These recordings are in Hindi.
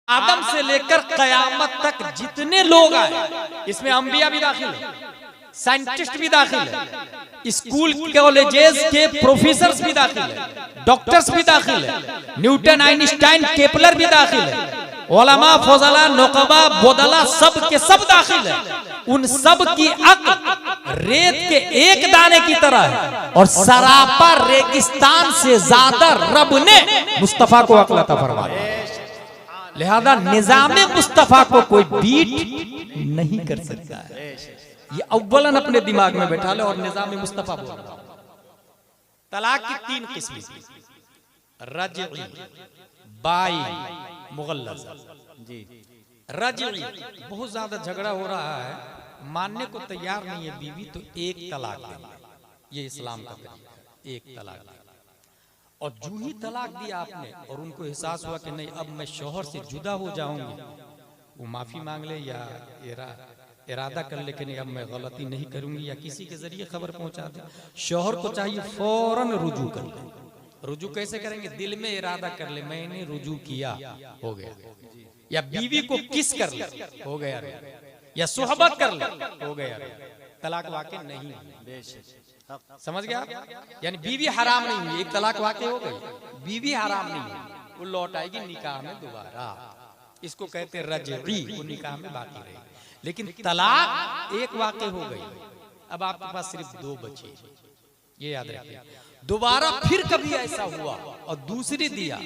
आदम से लेकर कयामत तक जितने लोग आए, इसमें अंबिया भी दाखिल है, साइंटिस्ट भी दाखिल है, स्कूल कॉलेजेस के प्रोफेसर्स भी दाखिल है, डॉक्टर्स भी दाखिल है, न्यूटन, आइंस्टाइन, केपलर भी दाखिल है, उलमा, फजला, नुकबा, बोदला सब के सब दाखिल है। उन सब की अक्ल रेत के एक दाने की तरह है और सरापा रेगिस्तान से ज्यादा रब ने मुस्तफा को अक्ल अता फरमाया। लिहाजा निजामे मुस्तफा को कोई बीट नहीं कर सकता है। ये अव्वलन अपने दिमाग में बैठा ले और निजामे मुस्तफा बोल रहा है। तलाक की तीन किस्में, रजई, बाई, मुगल्लज़ा। जी, रजई बहुत ज्यादा झगड़ा हो रहा है, मानने को तैयार नहीं है बीवी, तो एक तलाक देना, ये इस्लाम का तरीका है, एक तलाक। और जो ही तलाक दिया आपने और उनको एहसास हुआ कि नहीं अब मैं शौहर से जुदा हो जाऊंगी, वो माफी मांग ले या इरादा कर ले कि नहीं अब मैं गलती नहीं करूंगी, या किसी के जरिए खबर पहुंचा दे, शौहर को चाहिए फौरन रुजू कर ले। रुजू कैसे करेंगे? दिल में इरादा कर ले मैंने रुजू किया, हो गया। या बीवी को किस कर ले, हो गया। या सुहबत कर ले, हो गया। तलाक वाक़ई नहीं, समझ गया? यानी बीवी हराम नहीं हुई, एक तलाक वाक़ई हो गई, बीवी हराम नहीं हुई, वो लौट आएगी निकाह में दोबारा। इसको कहते हैं रजई, वो निकाह में बाकी रहेगी। लेकिन तलाक एक वाक़ई हो गई, अब आपके पास सिर्फ दो बचे, ये याद रखिए। दोबारा फिर कभी ऐसा हुआ और दूसरी दिया,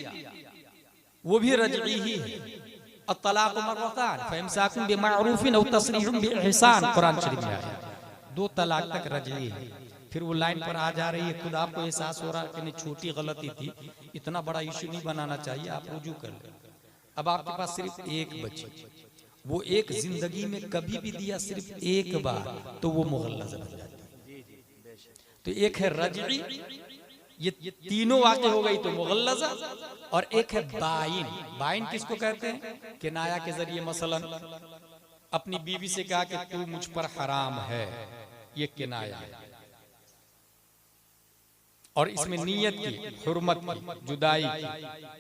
वो भी रजई ही है। तलाक मररतान फइमसाकुम बिमारूफिन औ तसरीहुम बिइहसान, कुरान शरीफ में आया। दो तलाक तक रजई है। फिर वो लाइन पर आ जा रही है, खुद आपको एहसास हो रहा है कि नहीं छोटी गलती थी, इतना बड़ा इशू नहीं बनाना चाहिए, आप रुजू कर ले। अब आपके पास सिर्फ एक बची, वो एक जिंदगी में कभी भी दिया सिर्फ एक बार, तो वो मुगल्लज़ा बन जाती है। तो एक है रजई, ये तीनों वाक़ई हो गई तो मुगल्लज़ा, और एक है बाइन। बाइन किसको कहते हैं? किनाया के जरिए मसलन अपनी बीवी से कहा कि तू मुझ पर हराम है, ये किनाया है। और इसमें नियत की, हुर्मत की, जुदाई की,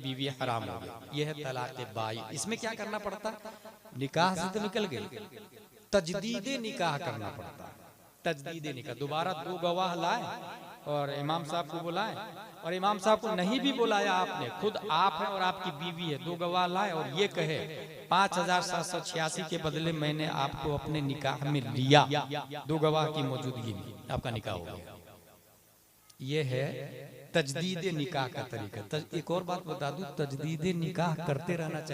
बीवी हराम हो गई, ये है तलाक बाई। इसमें क्या करना पड़ता? निकाह से तो निकल गई, तजदीद निकाह करना पड़ता। तजदीद निकाह, दोबारा दो गवाह लाए और इमाम साहब को बुलाए, और इमाम साहब को नहीं भी बुलाया आपने, खुद आप हैं और आपकी बीवी है, दो गवाह लाए और ये कहे 5786 के बदले मैंने आपको अपने निकाह में लिया, दो गवाह की मौजूदगी में आपका निकाह हो गया। ये है तजदीद निकाह का तरीका। एक और बात बता दूं, तजदीद निकाह करते रहना चाहिए।